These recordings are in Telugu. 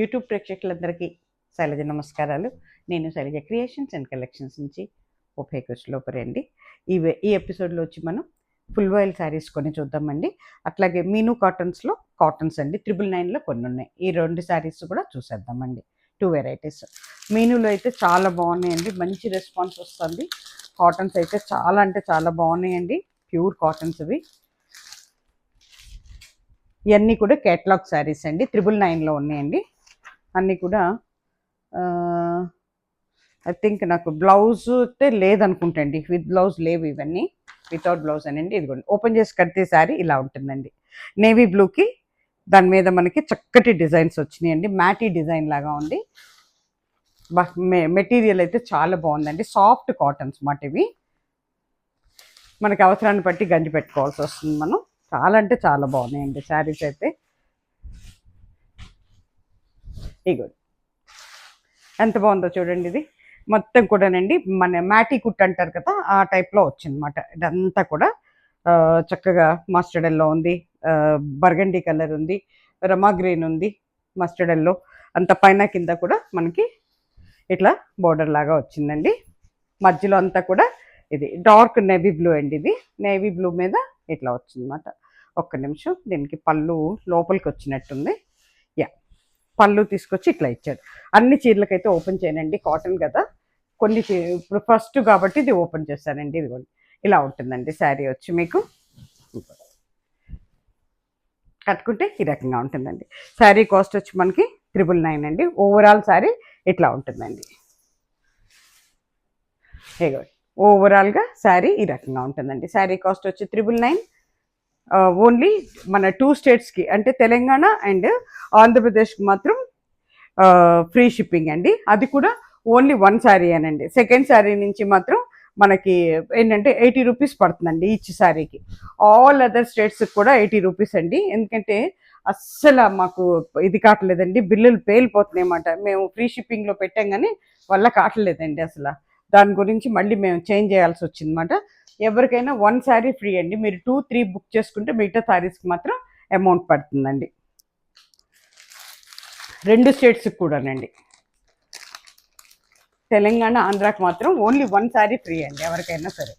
యూట్యూబ్ ప్రేక్షకులందరికీ శైలజ నమస్కారాలు. నేను శైలజ క్రియేషన్స్ అండ్ కలెక్షన్స్ నుంచి ఉభయ కృష్ణలోపరి అండి. ఈ ఎపిసోడ్లో వచ్చి మనం ఫుల్ వాయిల్ శారీస్ కొన్ని చూద్దామండి. అట్లాగే మీను కాటన్స్లో కాటన్స్ అండి 999లో కొన్ని ఉన్నాయి. ఈ 2 శారీస్ కూడా చూసేద్దామండి. 2 వెరైటీస్. మీనులో అయితే చాలా బాగున్నాయండి, మంచి రెస్పాన్స్ వస్తుంది. కాటన్స్ అయితే చాలా అంటే చాలా బాగున్నాయండి, ప్యూర్ కాటన్స్ ఇవి. ఇవన్నీ కూడా కేటలాగ్ శారీస్ అండి, 999లో ఉన్నాయండి అన్నీ కూడా. ఐ థింక్ నాకు బ్లౌజ్ అయితే లేదనుకుంటండి, విత్ బ్లౌజ్ లేవు ఇవన్నీ, వితౌట్ బ్లౌజ్ అనండి. ఇదిగోండి ఓపెన్ చేసి కడితే శారీ ఇలా ఉంటుందండి. నేవీ బ్లూకి దాని మీద మనకి చక్కటి డిజైన్స్ వచ్చినాయండి, మ్యాటీ డిజైన్ లాగా ఉంది. మెటీరియల్ అయితే చాలా బాగుందండి, సాఫ్ట్ కాటన్స్ మాట ఇవి. మనకి అవసరాన్ని బట్టి గంజి పెట్టుకోవాల్సి వస్తుంది మనం. చాలా అంటే చాలా బాగున్నాయండి శారీస్ అయితే. ఇగో ఎంత బాగుందో చూడండి, ఇది మొత్తం కూడానండి మన మ్యాటీ కుట్ అంటారు కదా, ఆ టైప్లో వచ్చిందన్నమాట. ఇదంతా కూడా చక్కగా మస్టర్డ్ ఎల్లో ఉంది, బర్గండీ కలర్ ఉంది, రమా గ్రీన్ ఉంది, మస్టర్డ్ ఎల్లో అంత పైన కింద కూడా మనకి ఇట్లా బోర్డర్ లాగా వచ్చిందండి. మధ్యలో అంతా కూడా ఇది డార్క్ నేవీ బ్లూ అండి, ఇది నేవీ బ్లూ మీద ఇట్లా వచ్చిందన్నమాట. ఒక్క నిమిషం, దీనికి పళ్ళు లోపలికి వచ్చినట్టుంది. యా, పళ్ళు తీసుకొచ్చి ఇట్లా ఇచ్చాడు. అన్ని చీరలకైతే ఓపెన్ చేయనండి, కాటన్ కదా. కొన్ని ఇప్పుడు ఫస్ట్ కాబట్టి ఇది ఓపెన్ చేస్తానండి. ఇది ఇలా ఉంటుందండి శారీ వచ్చి మీకు. కట్టుకుంటే ఈ రకంగా ఉంటుందండి. శారీ కాస్ట్ వచ్చి మనకి 999 అండి. ఓవరాల్ శారీ ఇట్లా ఉంటుందండి. ఇగో ఓవరాల్గా శారీ ఈ రకంగా ఉంటుందండి. శారీ కాస్ట్ వచ్చి 999. ఓన్లీ మన 2 స్టేట్స్కి అంటే తెలంగాణ అండ్ ఆంధ్రప్రదేశ్కి మాత్రం ఫ్రీ షిప్పింగ్ అండి. అది కూడా ఓన్లీ 1 శారీ అనండి. సెకండ్ శారీ నుంచి మాత్రం మనకి ఏంటంటే 80 రూపీస్ పడుతుందండి ఈచ్ శారీకి. ఆల్ అదర్ స్టేట్స్కి కూడా 80 రూపీస్ అండి. ఎందుకంటే అస్సలు మాకు ఇది కావట్లేదండి, బిల్లులు పేలిపోతున్నాయి అన్నమాట. మేము ఫ్రీ షిప్పింగ్లో పెట్టాం కానీ వల్ల కావట్లేదండి అసలు. దాని గురించి మళ్ళీ మేము చేంజ్ చేయాల్సి వచ్చిందన్నమాట. ఎవరికైనా 1 శారీ ఫ్రీ అండి. మీరు 2, 3 బుక్ చేసుకుంటే మిగతా శారీస్కి మాత్రం అమౌంట్ పడుతుందండి. 2 స్టేట్స్కి కూడానండి, తెలంగాణ ఆంధ్రాకి మాత్రం ఓన్లీ 1 శారీ ఫ్రీ అండి ఎవరికైనా సరే.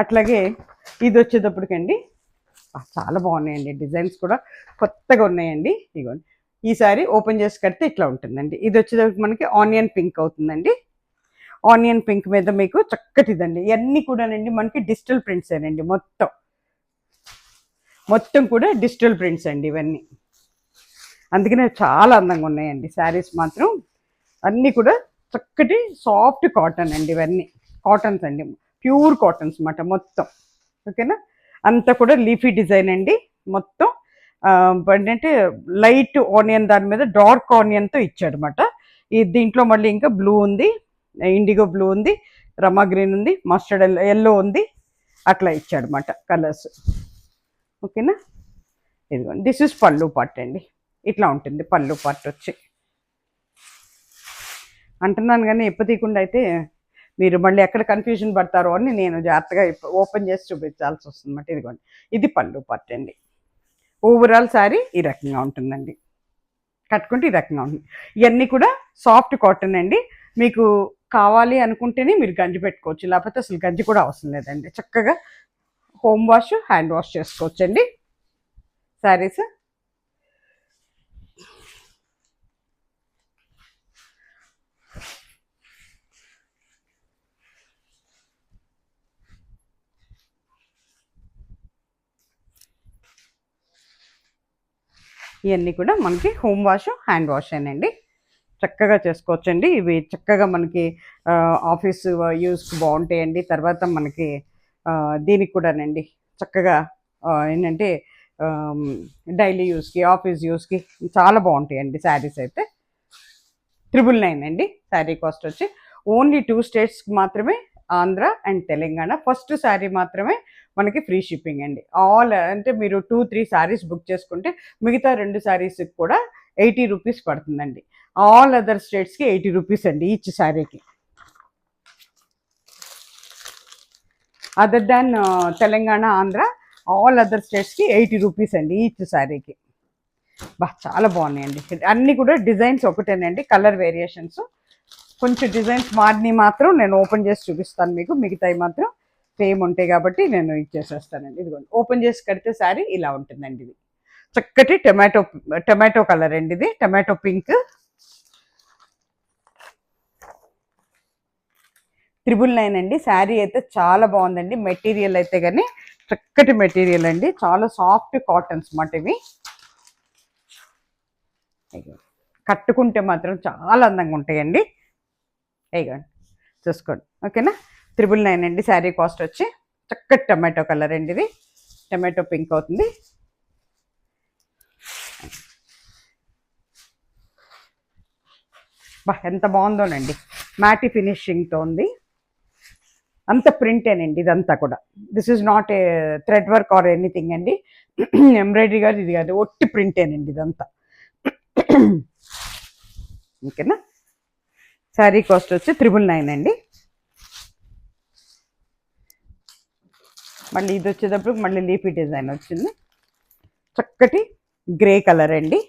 అట్లాగే ఇది వచ్చేటప్పటికండి చాలా బాగున్నాయండి, డిజైన్స్ కూడా కొత్తగా ఉన్నాయండి. ఇగోండి ఈ శారీ ఓపెన్ చేసి కడితే ఇట్లా ఉంటుందండి. ఇది వచ్చేటప్పటికి మనకి ఆనియన్ పింక్ అవుతుందండి. ఆనియన్ పింక్ మీద మీకు చక్కటిదండి. ఇవన్నీ కూడానండి మనకి డిజిటల్ ప్రింట్స్ ఏనండి, మొత్తం కూడా డిజిటల్ ప్రింట్స్ అండి ఇవన్నీ. అందుకనే చాలా అందంగా ఉన్నాయండి శారీస్ మాత్రం. అన్నీ కూడా చక్కటి సాఫ్ట్ కాటన్ అండి, ఇవన్నీ కాటన్స్ అండి, ప్యూర్ కాటన్స్ అన్నమాట మొత్తం. ఓకేనా, అంతా కూడా లీఫీ డిజైన్ అండి మొత్తం. ఏంటంటే లైట్ ఆనియన్ దాని మీద డార్క్ ఆనియన్తో ఇచ్చాడు అనమాట. ఈ దీంట్లో మళ్ళీ ఇంకా బ్లూ ఉంది, ఇండిగో బ్లూ ఉంది, రమా గ్రీన్ ఉంది, మస్టర్డ్ ఎల్లో ఉంది, అట్లా ఇచ్చాడు అనమాట కలర్స్. ఓకేనా, ఇదిగోండి దిస్ ఇస్ పళ్ళు పార్ట్ అండి. ఇట్లా ఉంటుంది పళ్ళు పార్ట్ వచ్చి. అంటున్నాను కానీ తీయకుండా అయితే మీరు మళ్ళీ ఎక్కడ కన్ఫ్యూజన్ పడతారో అని నేను జాగ్రత్తగా ఓపెన్ చేసి చూపించాల్సి వస్తుంది అన్నమాట. ఇదిగోండి ఇది పళ్ళు పార్ట్ అండి. ఓవరాల్ శారీ ఈ రకంగా ఉంటుందండి, కట్టుకుంటే ఈ రకంగా ఉంటుంది. ఇవన్నీ కూడా సాఫ్ట్ కాటన్ అండి. మీకు కావాలి అనుకుంటేనే మీరు గంజి పెట్టుకోవచ్చు, లేకపోతే అసలు గంజి కూడా అవసరం లేదండి. చక్కగా హోమ్ వాష్, హ్యాండ్ వాష్ చేసుకోవచ్చండి శారీస్. ఇవన్నీ కూడా మనకి హోమ్ వాష్, హ్యాండ్ వాష్ అనండి, చక్కగా చేసుకోవచ్చండి. ఇవి చక్కగా మనకి ఆఫీస్ యూస్కి బాగుంటాయండి. తర్వాత మనకి దీనికి కూడానండి చక్కగా ఏంటంటే డైలీ యూస్కి, ఆఫీస్ యూస్కి చాలా బాగుంటాయండి శారీస్ అయితే. 999 అండి శారీ కాస్ట్ వచ్చి. ఓన్లీ 2 స్టేట్స్కి మాత్రమే, ఆంధ్ర అండ్ తెలంగాణ. ఫస్ట్ శారీ మాత్రమే మనకి ఫ్రీ షిప్పింగ్ అండి. ఆల్ అంటే మీరు 2, 3 శారీస్ బుక్ చేసుకుంటే మిగతా 2 శారీస్కి కూడా 80 రూపీస్ పడుతుందండి. ఆల్ అదర్ స్టేట్స్కి 80 రూపీస్ అండి ఈచ్ శారీకి. Other than Telangana, Andhra, all other స్టేట్స్కి 80 రూపీస్ అండి ఈచ్ శారీకి. చాలా బాగున్నాయండి. అన్నీ కూడా డిజైన్స్ ఒకటేనండి, కలర్ వేరియేషన్స్. కొంచెం డిజైన్స్ మారినవి మాత్రం నేను ఓపెన్ చేసి చూపిస్తాను మీకు, మిగతాయి మాత్రం సేమ్ ఉంటాయి కాబట్టి నేను ఇచ్చేసేస్తానండి. ఇదిగోండి, ఓపెన్ చేసి కడితే శారీ ఇలా ఉంటుందండి. ఇది చక్కటి టొమాటో కలర్ అండి, ఇది టొమాటో పింక్. 999 అండి. శారీ అయితే చాలా బాగుందండి. మెటీరియల్ అయితే కానీ చక్కటి మెటీరియల్ అండి, చాలా సాఫ్ట్ కాటన్స్ మాట ఇవి. కట్టుకుంటే మాత్రం చాలా అందంగా ఉంటాయండి. ఇగోండి చూసుకోండి, ఓకేనా. 999 అండి శారీ కాస్ట్ వచ్చి. చక్కటి టమాటో కలర్ అండి, ఇది టమాటో పింక్ అవుతుంది. ఎంత బాగుందోనండి, మ్యాటి ఫినిషింగ్తో ఉంది. అంత ప్రింటేనండి ఇదంతా కూడా. This is not a thread work or anything అండి, ఎంబ్రాయిడరీ కాదు, ఇది కాదు, ఒట్టి ప్రింటేనండి ఇదంతా. ఓకేనా. శారీ కాస్ట్ వచ్చి 999 అండి. మళ్ళీ ఇది వచ్చేటప్పుడు మళ్ళీ లీఫీ డిజైన్ వచ్చింది, చక్కటి గ్రే కలర్ అండి,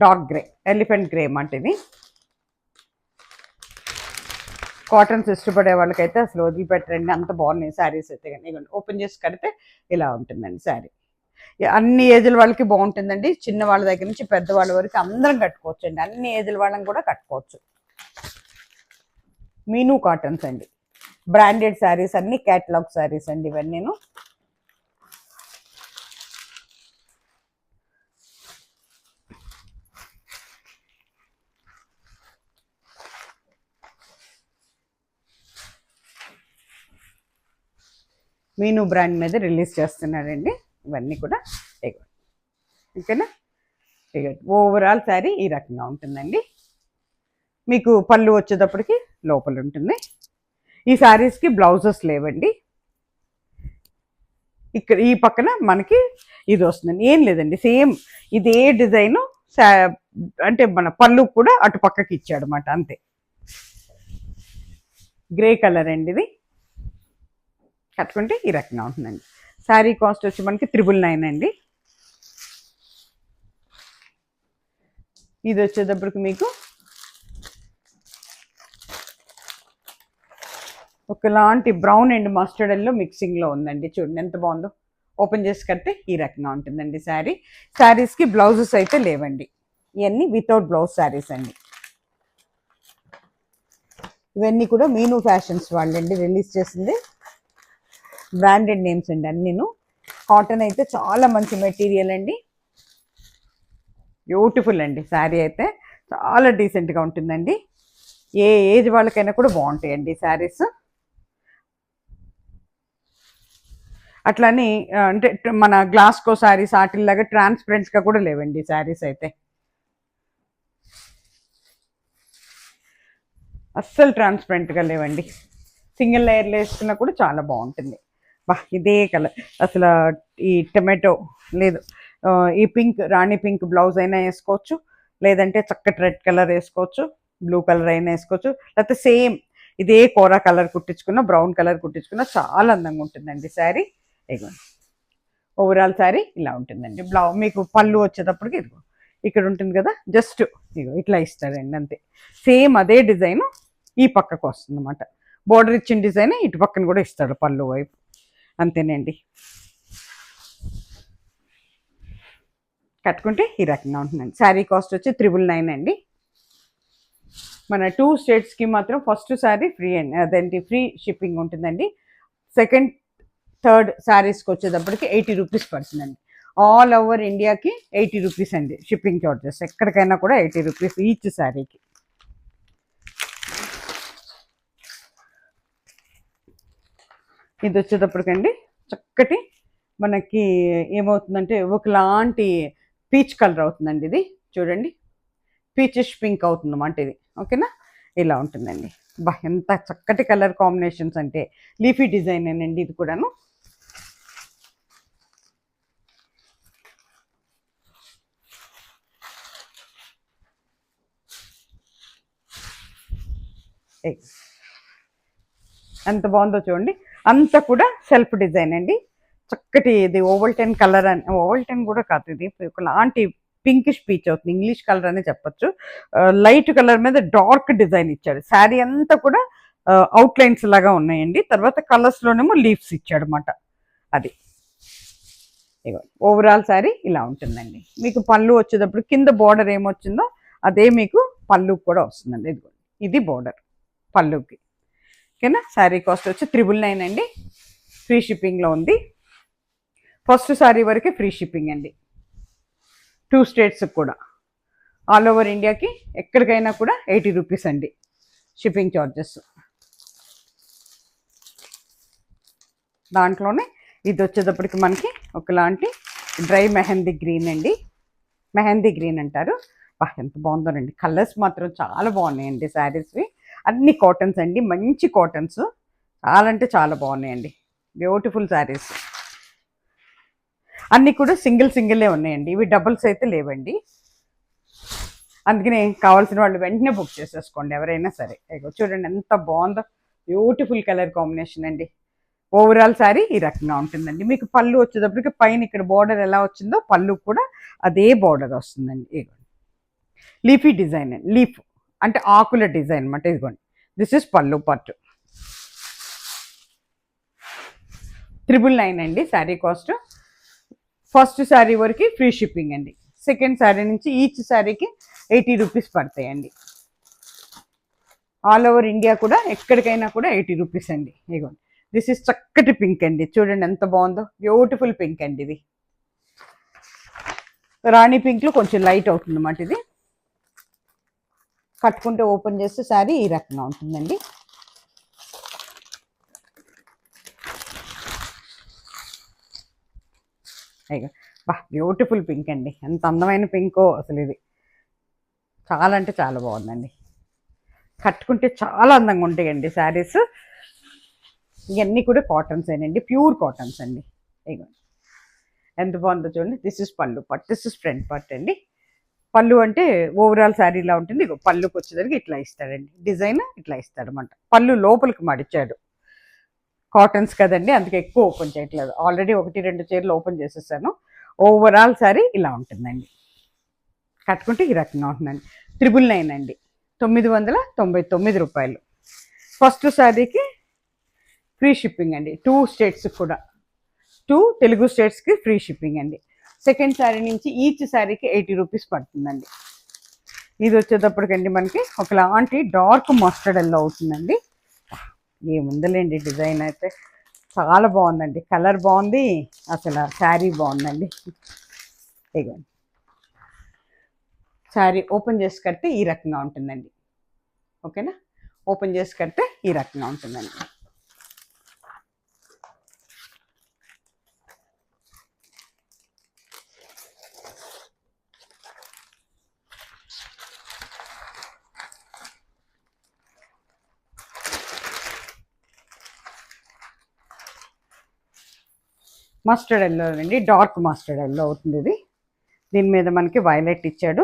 డార్క్ గ్రే, ఎలిఫెంట్ గ్రే మాట ఇది. కాటన్స్ ఇష్టపడే వాళ్ళకైతే అసలు వదిలిపెట్టరండి, అంత బాగున్నాయి శారీస్ అయితే. కానీ ఓపెన్ చేసి కడితే ఇలా ఉంటుందండి శారీ. అన్ని ఏజ్ల వాళ్ళకి బాగుంటుందండి, చిన్న వాళ్ళ దగ్గర నుంచి పెద్దవాళ్ళ వరకు అందరం కట్టుకోవచ్చు అండి, అన్ని ఏజ్ల వాళ్ళని కూడా కట్టుకోవచ్చు. మీనూ కాటన్స్ అండి, బ్రాండెడ్ శారీస్ అన్ని, క్యాటలాగ్ శారీస్ అండి ఇవన్నీ. మీనూ బ్రాండ్ మీద రిలీజ్ చేస్తున్నారండి ఇవన్నీ కూడా. ఓకేనా. ఓవరాల్ శారీ ఈ రకంగా ఉంటుందండి. మీకు పళ్ళు వచ్చేటప్పటికి లోపల ఉంటుంది. ఈ శారీస్కి బ్లౌజెస్ లేవండి. ఇక్కడ ఈ పక్కన మనకి ఇది వస్తుందండి, ఏం లేదండి, సేమ్ ఇదే డిజైను. అంటే మన పళ్ళు కూడా అటు పక్కకి ఇచ్చాడు అనమాట, అంతే. గ్రే కలర్ అండి ఇది, కట్టుకుంటే ఈ రకంగా ఉంటుందండి. శారీ కాస్ట్ వచ్చి మనకి 999 అండి. ఇది వచ్చేటప్పటికి మీకు ఒకలాంటి బ్రౌన్ అండ్ మస్టర్డ్ ఎల్లో మిక్సింగ్లో ఉందండి. చూడండి ఎంత బాగుందో. ఓపెన్ చేసి కడితే ఈ రకంగా ఉంటుందండి శారీ. శారీస్కి బ్లౌజెస్ అయితే లేవండి, ఇవన్నీ వితౌట్ బ్లౌజ్ శారీస్ అండి. ఇవన్నీ కూడా మీనూ ఫ్యాషన్స్ వాళ్ళండి రిలీజ్ చేసింది, బ్రాండెడ్ నేమ్స్ అండి అన్నీను. కాటన్ అయితే చాలా మంచి మెటీరియల్ అండి, బ్యూటిఫుల్ అండి. శారీ అయితే చాలా డీసెంట్గా ఉంటుందండి, ఏ ఏజ్ వాళ్ళకైనా కూడా బాగుంటాయండి శారీస్. అట్లని అంటే మన గ్లాస్కో శారీస్ వాటిల్లాగా ట్రాన్స్పరెంట్గా కూడా లేవండి శారీస్ అయితే, అస్సలు ట్రాన్స్పరెంట్గా లేవండి. సింగిల్ లేయర్లు వేసుకున్నా కూడా చాలా బాగుంటుంది. ఇదే కలర్ అసలు, ఈ టొమాటో లేదు, ఈ పింక్ రాణి పింక్ బ్లౌజ్ అయినా వేసుకోవచ్చు, లేదంటే చక్కటి రెడ్ కలర్ వేసుకోవచ్చు, బ్లూ కలర్ అయినా వేసుకోవచ్చు, లేకపోతే సేమ్ ఇదే కోరా కలర్ కుట్టించుకున్న, బ్రౌన్ కలర్ కుట్టించుకున్న చాలా అందంగా ఉంటుందండి శారీ. ఇదిగోండి ఓవరాల్ శారీ ఇలా ఉంటుందండి. మీకు పళ్ళు వచ్చేటప్పటికి ఇదిగో ఇక్కడ ఉంటుంది కదా, జస్ట్ ఇగో ఇట్లా ఇస్తాడండి అంతే. సేమ్ అదే డిజైన్ ఈ పక్కకు వస్తుంది అన్నమాట, బోర్డర్ ఇచ్చిన డిజైన్ ఇటు పక్కన కూడా ఇస్తాడు పళ్ళు వైపు, అంతేనండి. కట్టుకుంటే ఈ రకంగా ఉంటుందండి. శారీ కాస్ట్ వచ్చి 999 అండి. మన 2 స్టేట్స్కి మాత్రం ఫస్ట్ శారీ ఫ్రీ అండి, అదేంటి ఫ్రీ షిప్పింగ్ ఉంటుందండి. సెకండ్ థర్డ్ శారీస్కి వచ్చేటప్పటికి 80 రూపీస్ పడుతుందండి. ఆల్ ఓవర్ ఇండియాకి 80 రూపీస్ అండి షిప్పింగ్ చార్జెస్, ఎక్కడికైనా కూడా 80 రూపీస్ ఈచ్ శారీకి. ఇది వచ్చేటప్పటికండి చక్కటి మనకి ఏమవుతుందంటే ఒకలాంటి పీచ్ కలర్ అవుతుందండి, ఇది చూడండి, పీచిష్ పింక్ అవుతుంది అన్నమాట ఇది. ఓకేనా, ఇలా ఉంటుందండి. ఎంత చక్కటి కలర్ కాంబినేషన్స్ అంటే, లీఫీ డిజైన్ అండి ఇది కూడాను. ఎంత బాగుందో చూడండి, అంతా కూడా సెల్ఫ్ డిజైన్ అండి, చక్కటి ఇది ఓవల్టెన్ కలర్ అని, ఓవల్టెన్ కూడా కాదు, ఇది ఒకలాంటి పింకిష్ పీచ్ అవుతుంది, ఇంగ్లీష్ కలర్ అని చెప్పొచ్చు. లైట్ కలర్ మీద డార్క్ డిజైన్ ఇచ్చాడు. శారీ అంతా కూడా అవుట్లైన్స్ లాగా ఉన్నాయండి. తర్వాత కలర్స్లోనేమో లీవ్స్ ఇచ్చాడు అనమాట. అది ఓవరాల్ శారీ ఇలా ఉంటుందండి. మీకు పళ్ళు వచ్చేటప్పుడు కింద బోర్డర్ ఏమొచ్చిందో అదే మీకు పళ్ళు కూడా వస్తుందండి. ఇది బోర్డర్ పళ్ళుకి. ఓకేనా. శారీ కాస్ట్ వచ్చి 999 అండి. ఫ్రీ షిప్పింగ్లో ఉంది. ఫస్ట్ శారీ వరకు ఫ్రీ షిప్పింగ్ అండి, 2 స్టేట్స్ కూడా. ఆల్ ఓవర్ ఇండియాకి ఎక్కడికైనా కూడా 80 రూపీస్ అండి షిప్పింగ్ ఛార్జెస్. దాంట్లోనే ఇది వచ్చేటప్పటికి మనకి ఒకలాంటి డ్రై మెహందీ గ్రీన్ అండి. మెహందీ గ్రీన్ అంటారు. ఎంత బాగుందోనండి. కలర్స్ మాత్రం చాలా బాగున్నాయండి. శారీస్వి అన్ని కాటన్స్ అండి, మంచి కాటన్స్. చాలా అంటే చాలా బాగున్నాయండి. బ్యూటిఫుల్ శారీస్ అన్నీ కూడా సింగిల్లే ఉన్నాయండి. ఇవి డబుల్స్ అయితే లేవండి. అందుకనే కావాల్సిన వాళ్ళు వెంటనే బుక్ చేసేసుకోండి ఎవరైనా సరే. చూడండి ఎంత బాగుందో, బ్యూటిఫుల్ కలర్ కాంబినేషన్ అండి. ఓవరాల్ శారీ ఈ రకంగా ఉంటుందండి. మీకు పళ్ళు వచ్చేటప్పటికి పైన ఇక్కడ బార్డర్ ఎలా వచ్చిందో పళ్ళు కూడా అదే బార్డర్ వస్తుందండి. లీఫీ డిజైన్, లీఫ్ అంటే ఆకుల డిజైన్ అనమాట. ఇదిగోండి, దిస్ ఇస్ పళ్ళు పార్ట్. 999 అండి శారీ కాస్ట్. ఫస్ట్ శారీ వరకు ఫ్రీ షిప్పింగ్ అండి. సెకండ్ శారీ నుంచి ఈచ్ శారీకి 80 రూపీస్ పడతాయండి. ఆల్ ఓవర్ ఇండియా కూడా ఎక్కడికైనా కూడా 80 రూపీస్ అండి. ఇదిగోండి, దిస్ ఇస్ చక్కటి పింక్ అండి. చూడండి ఎంత బాగుందో, బ్యూటిఫుల్ పింక్ అండి. ఇది రాణి పింక్లో కొంచెం లైట్ అవుతుంది అన్నమాట. ఇది కట్టుకుంటే ఓపెన్ చేస్తే శారీ ఈ రకంగా ఉంటుందండి. బ్యూటిఫుల్ పింక్ అండి. ఎంత అందమైన పింకో అసలు. ఇది చాలా అంటే చాలా బాగుందండి. కట్టుకుంటే చాలా అందంగా ఉంటాయండి శారీస్. ఇవన్నీ కూడా కాటన్స్ ఏనండి, ప్యూర్ కాటన్స్ అండి. ఇదిగోండి ఎంత బాగుందో చూడండి. దిస్ ఇస్ పళ్ళు part, this is front part అండి. పళ్ళు అంటే ఓవరాల్ శారీ ఇలా ఉంటుంది. పళ్ళుకి వచ్చేసరికి ఇట్లా ఇస్తాడండి, డిజైన్ ఇట్లా ఇస్తాడు అనమాట. పళ్ళు లోపలికి మడిచాడు. కాటన్స్ కదండి, అందుకే ఎక్కువ ఓపెన్ చేయట్లేదు. ఆల్రెడీ 1-2 చీరలు ఓపెన్ చేసేసాను. ఓవరాల్ శారీ ఇలా ఉంటుందండి. కట్టుకుంటే ఈ రకంగా ఉంటుందండి. 999 అండి, 999 రూపాయలు. ఫస్ట్ శారీకి ఫ్రీ షిప్పింగ్ అండి, 2 స్టేట్స్ కూడా, 2 తెలుగు స్టేట్స్కి ఫ్రీ షిప్పింగ్ అండి. సెకండ్ శారీ నుంచి ఈచ్ శారీకి 80 రూపీస్ పడుతుందండి. ఇది వచ్చేటప్పటికండి మనకి ఒకలాంటి డార్క్ మస్టర్డ్ ఎల్లో అవుతుందండి. ఏముందలేండి, డిజైన్ అయితే చాలా బాగుందండి. కలర్ బాగుంది, అసలు శారీ బాగుందండి. ఇదిగోండి, శారీ ఓపెన్ చేసి కడితే ఈ రకంగా ఉంటుందండి. ఓకేనా. ఓపెన్ చేసి కడితే ఈ రకంగా ఉంటుందండి. మస్టర్డ్ ఎల్లో అండి, డార్క్ మస్టర్డ్ ఎల్లో అవుతుంది ఇది. దీని మీద మనకి వైలెట్ ఇచ్చాడు,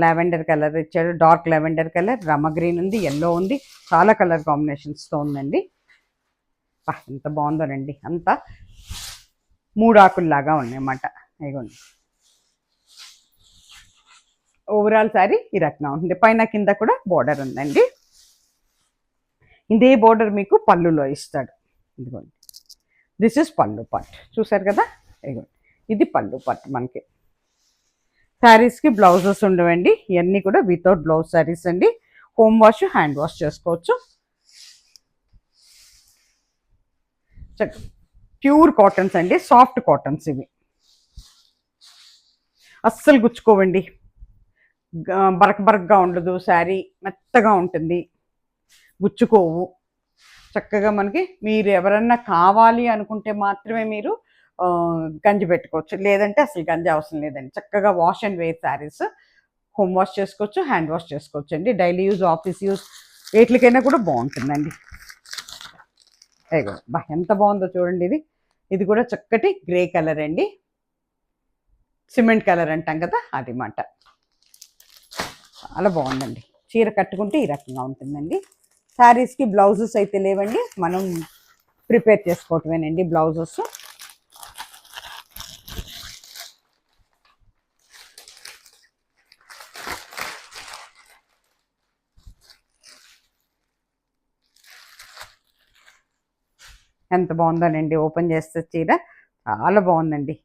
లావెండర్ కలర్ ఇచ్చాడు, dark lavender colour, Rama green ఉంది, ఎల్లో ఉంది, చాలా కలర్ కాంబినేషన్స్తో ఉందండి. ఎంత బాగుందోనండి. అంతా 3 ఆకుల్లాగా ఉన్నాయన్నమాట. ఇదిగోండి, ఓవరాల్ శారీ ఈ రకంగా ఉంటుంది. పైన కింద కూడా బోర్డర్ ఉందండి. ఇదే బోర్డర్ మీకు పళ్ళులో ఇస్తాడు. ఇదిగోండి, దిస్ ఇస్ పళ్ళు పార్ట్. చూసారు కదా, ఇదిగోండి ఇది పళ్ళు పార్ట్. మనకి శారీస్కి బ్లౌజెస్ ఉండవండి, ఇవన్నీ కూడా వితౌట్ బ్లౌజ్ శారీస్ అండి. హోమ్ వాష్, హ్యాండ్ వాష్ చేసుకోవచ్చు. ప్యూర్ కాటన్స్ అండి, సాఫ్ట్ కాటన్స్ ఇవి. అస్సలు గుచ్చుకోవండి, బరకగా ఉండదు. శారీ మెత్తగా ఉంటుంది, గుచ్చుకోవు. చక్కగా మనకి మీరు ఎవరన్నా కావాలి అనుకుంటే మాత్రమే మీరు గంజి పెట్టుకోవచ్చు, లేదంటే అసలు గంజి అవసరం లేదండి. చక్కగా wash and wear saris, home wash చేసుకోవచ్చు, హ్యాండ్ వాష్ చేసుకోవచ్చు అండి. డైలీ యూజ్, ఆఫీస్ యూజ్, వేటికైనా కూడా బాగుంటుందండి. ఎంత బాగుందో చూడండి. ఇది కూడా చక్కటి గ్రే కలర్ అండి, సిమెంట్ కలర్ అంటాం కదా అది మాట. చాలా బాగుందండి. చీర కట్టుకుంటే ఈ రకంగా ఉంటుందండి. శారీస్కి బ్లౌజెస్ అయితే లేవండి, మనం ప్రిపేర్ చేసుకోవటమేనండి బ్లౌజెస్. ఎంత బాగుందోనండి, ఓపెన్ చేస్తే చీర చాలా బాగుందండి.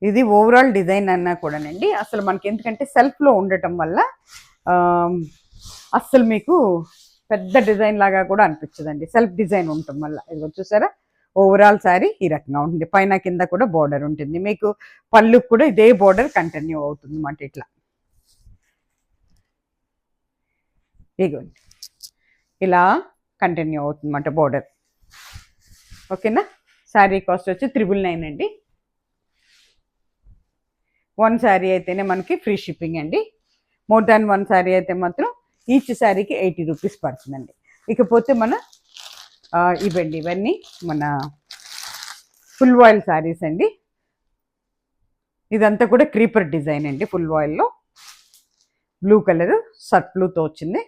ఇది ఓవరాల్ డిజైన్ అన్నా కూడానండి అసలు మనకి ఎందుకంటే సెల్ఫ్లో ఉండటం వల్ల అస్సలు మీకు పెద్ద డిజైన్ లాగా కూడా అనిపించదండి, సెల్ఫ్ డిజైన్ ఉండటం వల్ల. ఇది చూసారా, ఓవరాల్ శారీ ఈ రకంగా ఉంటుంది, పైన కింద కూడా బోర్డర్ ఉంటుంది. మీకు పళ్ళుకి కూడా ఇదే బోర్డర్ కంటిన్యూ అవుతుంది అన్నమాట. ఇట్లా ఇగోండి ఇలా కంటిన్యూ అవుతుంది అన్నమాట బోర్డర్. ఓకేనా. శారీ కాస్ట్ వచ్చి 999 అండి. 1 శారీ అయితేనే మనకి ఫ్రీ షిప్పింగ్ అండి. మోర్ దాన్ 1 శారీ అయితే మాత్రం ఈచ్ శారీకి 80 రూపీస్ పడుతుందండి. ఇకపోతే మన ఇవన్నీ మన ఫుల్ వాయిల్ శారీస్ అండి. ఇదంతా కూడా క్రీపర్ డిజైన్ అండి, ఫుల్ వాయిల్లో బ్లూ కలర్ సర్ట్ బ్లూతో వచ్చింది.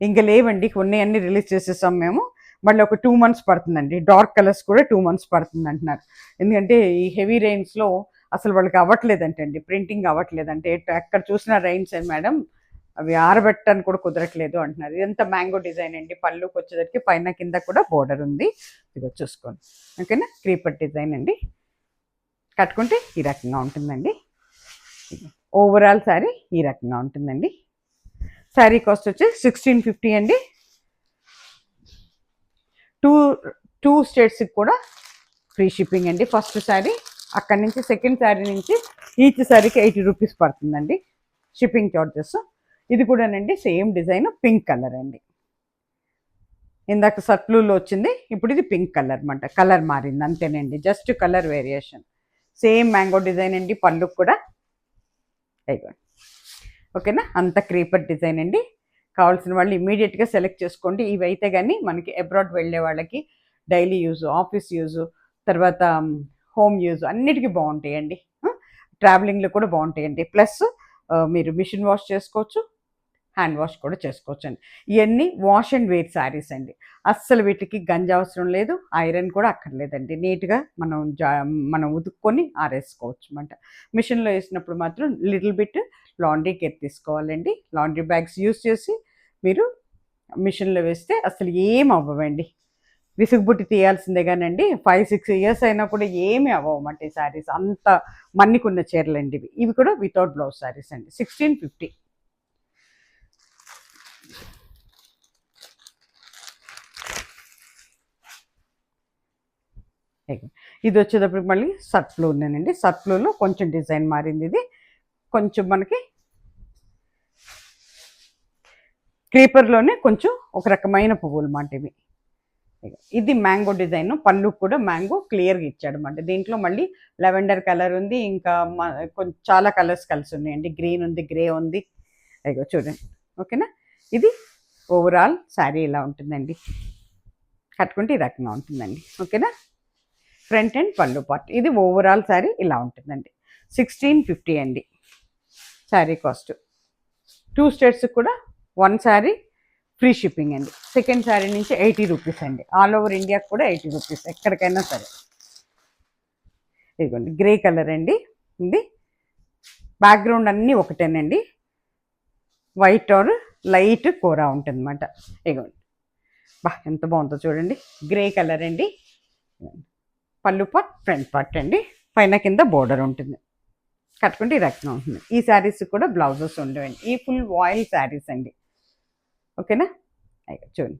ఇంకా లేవండి, కొన్ని అన్ని రిలీజ్ చేసేసాం మేము. మళ్ళీ ఒక 2 మంత్స్ పడుతుందండి. డార్క్ కలర్స్ కూడా 2 మంత్స్ పడుతుంది అంటున్నారు. ఎందుకంటే ఈ హెవీ రెయిన్స్లో అసలు వాళ్ళకి అవ్వట్లేదంటండి, ప్రింటింగ్ అవ్వట్లేదంటే. ఎక్కడ చూసినా రెయిన్స్ మేడం, అవి ఆరబెట్టడానికి కూడా కుదరట్లేదు అంటున్నారు. ఇదంతా మ్యాంగో డిజైన్ అండి. పళ్ళుకి వచ్చేసరికి పైన కింద కూడా బోర్డర్ ఉంది. ఇది చూసుకోండి. ఓకేనా, క్రీపర్ డిజైన్ అండి. కట్టుకుంటే ఈ రకంగా ఉంటుందండి. ఓవరాల్ శారీ ఈ రకంగా ఉంటుందండి. శారీ కాస్ట్ వచ్చి 1650 అండి. టూ స్టేట్స్కి కూడా ఫ్రీ షిప్పింగ్ అండి. ఫస్ట్ శారీ అక్కడి నుంచి, సెకండ్ శారీ నుంచి ఈచ్ శారీకి 80 రూపీస్ పడుతుందండి షిప్పింగ్ చార్జెస్. ఇది కూడానండి సేమ్ డిజైన్, పింక్ కలర్ అండి. ఇందాక సర్ట్లూలో వచ్చింది, ఇప్పుడు ఇది పింక్ కలర్ అన్నమాట. కలర్ మారింది అంతేనండి, just colour variation. Same mango design అండి, పళ్ళుకి కూడా. ఓకేనా, అంత క్రీపర్ డిజైన్ అండి. కావాల్సిన వాళ్ళు ఇమీడియట్గా సెలెక్ట్ చేసుకోండి. ఇవైతే కానీ మనకి అబ్రాడ్ వెళ్ళే వాళ్ళకి డైలీ యూజ్, ఆఫీస్ యూజ్, తర్వాత హోమ్ యూజ్ అన్నిటికీ బాగుంటాయండి. ట్రావెలింగ్లో కూడా బాగుంటాయండి. ప్లస్ మీరు మిషన్ వాష్ చేసుకోవచ్చు, హ్యాండ్ వాష్ కూడా చేసుకోవచ్చు అండి. ఇవన్నీ వాష్ అండ్ వేర్ శారీస్ అండి. అస్సలు వీటికి గంజి అవసరం లేదు, ఐరన్ కూడా అక్కర్లేదండి. నీట్గా మనం ఉతుక్కొని ఆరేసుకోవచ్చు అన్నమాట. మిషన్లో వేసినప్పుడు మాత్రం లిటిల్ బిట్ లాండ్రీ కేర్ తీసుకోవాలండి. లాండ్రీ బ్యాగ్స్ యూస్ చేసి మీరు మిషన్లో వేస్తే అసలు ఏం అవ్వవండి. విసుగుబుట్టి తీయాల్సిందే కానండి. 5-6 ఇయర్స్ అయినా కూడా ఏమీ అవ్వమంట ఈ శారీస్. అంత మన్నికున్న చీరలండి ఇవి. ఇవి కూడా వితౌట్ బ్లౌజ్ శారీస్ అండి. 1650. ఇది వచ్చేటప్పుడు మళ్ళీ సర్ట్ బ్లూ ఉన్నానండి. సర్ట్ బ్లూలో కొంచెం డిజైన్ మారింది. ఇది కొంచెం మనకి క్రీపర్లోనే కొంచెం ఒక రకమైన పువ్వులు మాట ఇవి. ఇది మ్యాంగో డిజైన్, పళ్ళు కూడా మ్యాంగో క్లియర్గా ఇచ్చాడు అన్నమాట. దీంట్లో మళ్ళీ లెవెండర్ కలర్ ఉంది, ఇంకా కొంచెం చాలా కలర్స్ కలిసి ఉన్నాయండి. గ్రీన్ ఉంది, గ్రే ఉంది. అయ్యో చూడండి. ఓకేనా, ఇది ఓవరాల్ శారీ ఇలా ఉంటుందండి. కట్టుకుంటే ఈ రకంగా ఉంటుందండి. ఓకేనా, ఫ్రంట్ అండ్ పళ్ళు పార్ట్. ఇది ఓవరాల్ శారీ ఇలా ఉంటుందండి. 1650 అండి శారీ కాస్ట్. 2 స్టేట్స్ కూడా 1 శారీ ఫ్రీ షిప్పింగ్ అండి. సెకండ్ శారీ నుంచి 80 రూపీస్ అండి. ఆల్ ఓవర్ ఇండియాకి కూడా 80 రూపీస్, ఎక్కడికైనా సరే. ఇదిగోండి గ్రే కలర్ అండి. ఇది బ్యాక్గ్రౌండ్ అన్నీ ఒకటేనండి, వైట్ ఆర్ లైట్ కూర ఉంటుంది అన్నమాట. ఇదిగోండి, బా ఎంత బాగుందో చూడండి. గ్రే కలర్ అండి. పళ్ళు పార్ట్, ఫ్రంట్ పార్ట్ అండి. పైన కింద బోర్డర్ ఉంటుంది. కట్టుకుంటే ఈ రకంగా ఉంటుంది. ఈ శారీస్ కూడా బ్లౌజెస్ ఉండవండి. ఈ ఫుల్ వాయిల్ శారీస్ అండి. ఓకేనా, చూడండి.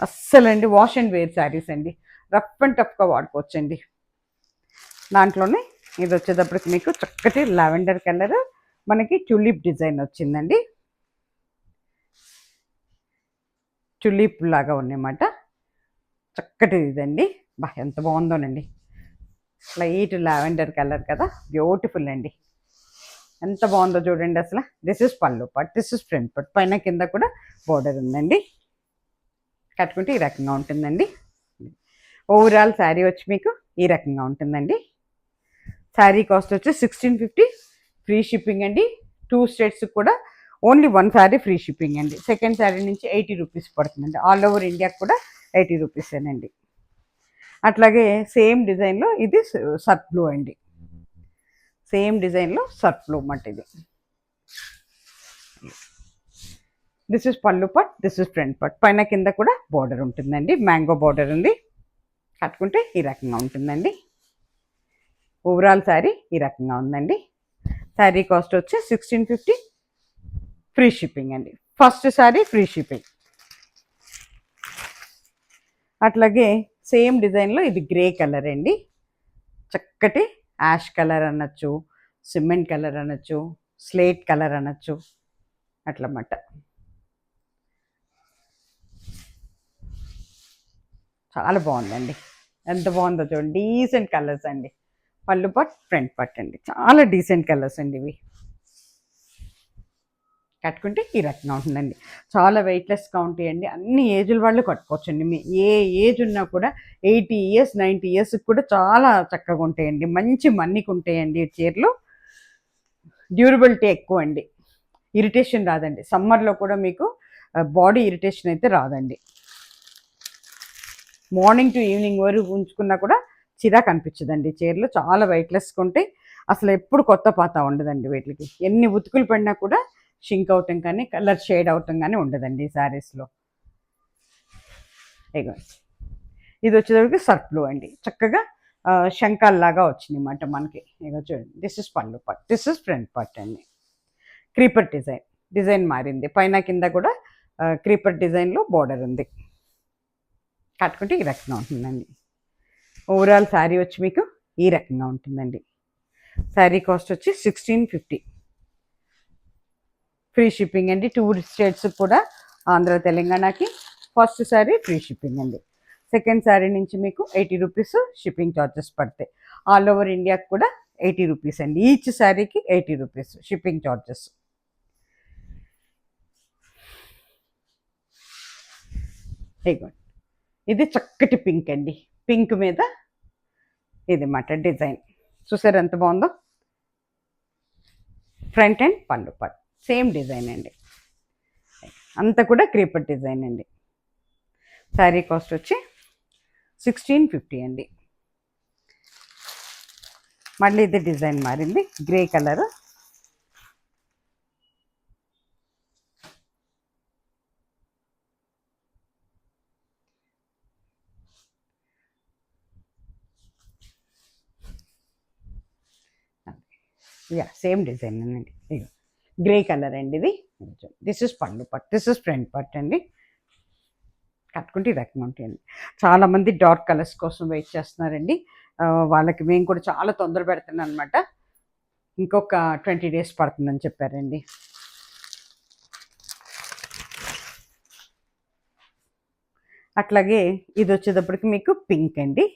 అస్సలు అండి వాష్ అండ్ వేర్ శారీస్ అండి. రఫ్ అండ్ టఫ్గా వాడుకోవచ్చండి. దాంట్లోనే ఇది వచ్చేటప్పటికి మీకు చక్కటి లావెండర్ కలర్, మనకి ట్యూలిప్ డిజైన్ వచ్చిందండి. ట్యూలిప్ లాగా ఉన్నమాట, చక్కటి ఇదండి. బా ఎంత బాగుందోనండి. లైట్ లావెండర్ కలర్ కదా, బ్యూటిఫుల్ అండి. ఎంత బాగుందో చూడండి అసలు. దిస్ ఇస్ పళ్ళు part, this is front part. పైన కింద కూడా బోర్డర్ ఉందండి. కట్టుకుంటే ఈ రకంగా ఉంటుందండి. ఓవరాల్ శారీ వచ్చి మీకు ఈ రకంగా ఉంటుందండి. శారీ కాస్ట్ వచ్చి 1650, ఫ్రీ షిప్పింగ్ అండి. 2 స్టేట్స్ కూడా ఓన్లీ 1 శారీ ఫ్రీ షిప్పింగ్ అండి. సెకండ్ శారీ నుంచి 80 రూపీస్ పడుతుందండి. ఆల్ ఓవర్ ఇండియాకి కూడా 80 రూపీసేనండి. అట్లాగే సేమ్ డిజైన్లో ఇది సర్ట్ బ్లూ అండి. సేమ్ డిజైన్లో సర్ట్ బ్లూ అన్నమాట ఇది. దిస్ ఇస్ పళ్ళు పట్, దిస్ ఇస్ ఫ్రంట్ పట్. పైన కింద కూడా బార్డర్ ఉంటుందండి, మ్యాంగో బార్డర్ ఉంది. కట్టుకుంటే ఈ రకంగా ఉంటుందండి. ఓవరాల్ శారీ ఈ రకంగా ఉందండి. శారీ కాస్ట్ వచ్చి 1650, ఫ్రీ షిప్పింగ్ అండి. First sari free shipping. అట్లాగే సేమ్ డిజైన్లో ఇది గ్రే కలర్ అండి, చక్కటి యాష్ కలర్ అనొచ్చు, సిమెంట్ కలర్ అనొచ్చు, స్లేట్ కలర్ అనొచ్చు, అట్లన్నమాట. చాలా బాగుందండి, ఎంత బాగుందో చూడండి. డీసెంట్ కలర్స్ అండి. పళ్ళు పట్, ఫ్రంట్ పట్ అండి, చాలా డీసెంట్ కలర్స్ అండి ఇవి. కట్టుకుంటే ఈ రకంగా ఉంటుందండి. చాలా వెయిట్లెస్గా ఉంటాయండి, అన్ని ఏజ్ల వాళ్ళు కట్టుకోవచ్చండి. మీ ఏ ఏజ్ ఉన్నా కూడా 80 ఇయర్స్ 90 ఇయర్స్కి కూడా చాలా చక్కగా ఉంటాయండి. మంచి మన్నిక ఉంటాయండి ఈ చీరలు. డ్యూరబిలిటీ ఎక్కువ అండి, ఇరిటేషన్ రాదండి. సమ్మర్లో కూడా మీకు బాడీ ఇరిటేషన్ అయితే రాదండి. మార్నింగ్ టు ఈవినింగ్ వరకు ఉంచుకున్నా కూడా చిరాకు అనిపించదండి. చీరలు చాలా వెయిట్లెస్గా ఉంటాయి, అసలు ఎప్పుడు కొత్త పాత ఉండదండి. వీటికి ఎన్ని ఉతుకులు పడినా కూడా షింక్ అవటం కానీ కలర్ షేడ్ అవటం కానీ ఉండదండి ఈ శారీస్లో. ఇగో ఇది వచ్చేసరికి సర్ఫ్ బ్లూ అండి, చక్కగా శంఖాల్లాగా వచ్చింది అన్నమాట మనకి. ఇగో చూడండి, దిస్ ఇస్ పళ్ళు పట్, దిస్ ఇస్ ఫ్రంట్ పట్ అండి. క్రీపర్ డిజైన్ మారింది, పైన కింద కూడా క్రీపర్ డిజైన్లో బార్డర్ ఉంది. కట్టుకుంటే ఈ రకంగా ఉంటుందండి. ఓవరాల్ శారీ వచ్చి మీకు ఈ రకంగా ఉంటుందండి. శారీ కాస్ట్ వచ్చి 1650, ఫ్రీ షిప్పింగ్ అండి. 2 స్టేట్స్ కూడా, ఆంధ్ర తెలంగాణకి. ఫస్ట్ శారీ ఫ్రీ షిప్పింగ్ అండి. సెకండ్ శారీ నుంచి మీకు 80 రూపీస్ షిప్పింగ్ ఛార్జెస్ పడతాయి. ఆల్ ఓవర్ ఇండియాకి కూడా 80 రూపీస్ అండి. ఈచ్ శారీకి 80 రూపీస్ షిప్పింగ్ ఛార్జెస్. ఇది చక్కటి పింక్ అండి, పింక్ మీద ఇది మాట డిజైన్ చూసారు ఎంత బాగుందో. ఫ్రంట్ అండ్ పళ్ళు పట్ సేమ్ డిజైన్ అండి, అంతా కూడా క్రీపర్ డిజైన్ అండి. శారీ కాస్ట్ వచ్చి 1650 అండి. మళ్ళీ ఇది డిజైన్ మారింది, గ్రే కలర్. సేమ్ డిజైన్ అండి, గ్రే కలర్ అండి ఇది. దిస్ ఇస్ పళ్ళు పట్, దిస్ ఇస్ ఫ్రంట్ పట్ అండి. కట్టుకుంటే ఈ రకంగా ఉంటాయండి. చాలామంది డార్క్ కలర్స్ కోసం వెయిట్ చేస్తున్నారండి, వాళ్ళకి మేము కూడా చాలా తొందర పెడుతున్నాం అనమాట. ఇంకొక 20 డేస్ పడుతుందని చెప్పారండి. అట్లాగే ఇది వచ్చేటప్పటికి మీకు పింక్ అండి,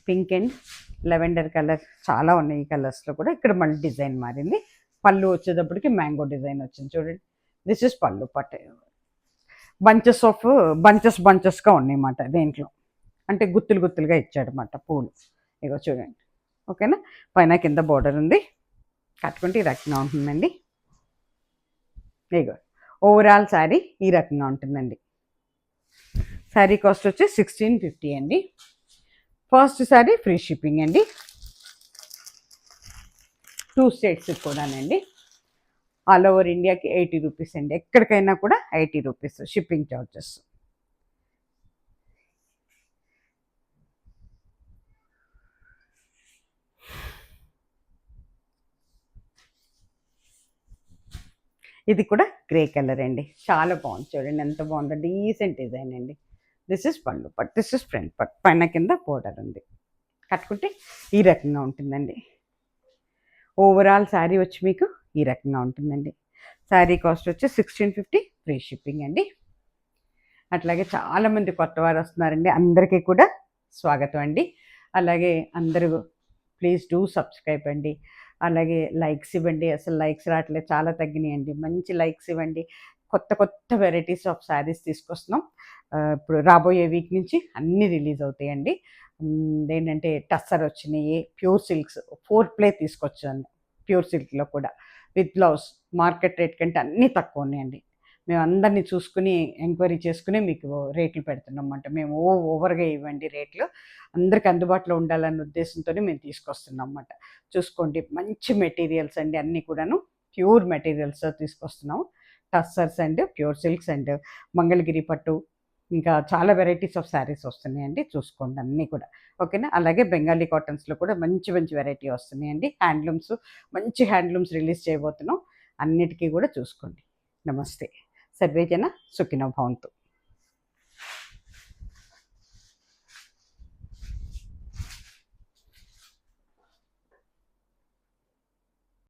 పింక్ అండ్ లెవెండర్ కలర్, చాలా ఉన్నాయి ఈ కలర్స్లో కూడా. ఇక్కడ మళ్ళీ డిజైన్ మారింది. పళ్ళు వచ్చేటప్పటికి మ్యాంగో డిజైన్ వచ్చింది చూడండి. దిస్ ఇస్ పళ్ళు పట్, బంచెస్గా ఉన్నాయి అన్నమాట దేంట్లో, అంటే గుత్తులుగా ఇచ్చాడనమాట పూలు. ఇగో చూడండి, ఓకేనా. పైన కింద బోర్డర్ ఉంది. కట్టుకుంటే ఈ రకంగా ఉంటుందండి. ఇగో ఓవరాల్ శారీ ఈ రకంగా ఉంటుందండి. శారీ కాస్ట్ వచ్చి 1650 అండి. ఫస్ట్ శారీ ఫ్రీ షిప్పింగ్ అండి, 2 స్టేట్స్ కూడానండి. ఆల్ ఓవర్ ఇండియాకి 80 రూపీస్ అండి, ఎక్కడికైనా కూడా 80 రూపీస్ షిప్పింగ్ ఛార్జెస్. ఇది కూడా గ్రే కలర్ అండి, చాలా బాగుంది చూడండి ఎంత బాగుందో, డీసెంట్ డిజైన్ అండి. దిస్ ఇస్ పళ్ళు పట్, దిస్ ఇస్ ఫ్రంట్ పట్, పైన కింద బోర్డర్ ఉంది. కట్టుకుంటే ఈ రకంగా ఉంటుందండి. ఓవరాల్ శారీ వచ్చి మీకు ఈ రకంగా ఉంటుందండి. శారీ కాస్ట్ వచ్చి 1650, ఫ్రీ షిప్పింగ్ అండి. అట్లాగే చాలామంది కొత్త వారు వస్తున్నారండి, అందరికీ కూడా స్వాగతం అండి. అలాగే అందరూ ప్లీజ్ డూ సబ్స్క్రైబ్ అండి. అలాగే లైక్స్ ఇవ్వండి, అసలు లైక్స్ రావట్లేదు, చాలా తగ్గినాయండి. మంచి లైక్స్ ఇవ్వండి. కొత్త వెరైటీస్ ఆఫ్ శారీస్ తీసుకొస్తున్నాం. ఇప్పుడు రాబోయే వీక్ నుంచి అన్నీ రిలీజ్ అవుతాయండి. ఏంటంటే టస్సర్ వచ్చినాయి, ప్యూర్ సిల్క్స్ 4 ప్లే తీసుకొచ్చాను, ప్యూర్ సిల్క్లో కూడా విత్ బ్లౌజ్. మార్కెట్ రేట్ కంటే అన్నీ తక్కువ ఉన్నాయండి. మేము అందరినీ చూసుకుని ఎంక్వైరీ చేసుకుని మీకు రేట్లు పెడుతున్నాం అన్నమాట. మేము ఓవర్గా ఇవ్వండి రేట్లు, అందరికి అందుబాటులో ఉండాలన్న ఉద్దేశంతోనే మేము తీసుకొస్తున్నాం అన్నమాట. చూసుకోండి, మంచి మెటీరియల్స్ అండి, అన్నీ కూడాను ప్యూర్ మెటీరియల్స్ తీసుకొస్తున్నాము. Tussars and pure silks and Mangalagiri పట్టు, ఇంకా చాలా వెరైటీస్ ఆఫ్ శారీస్ వస్తున్నాయండి. చూసుకోండి అన్నీ కూడా. ఓకేనా. అలాగే బెంగాలీ కాటన్స్లో కూడా మంచి మంచి వెరైటీ వస్తున్నాయండి. హ్యాండ్లూమ్స్, మంచి హ్యాండ్లూమ్స్ రిలీజ్ చేయబోతున్నాం. అన్నిటికీ కూడా చూసుకోండి. నమస్తే. సర్వేజన సుఖినో భవంతు.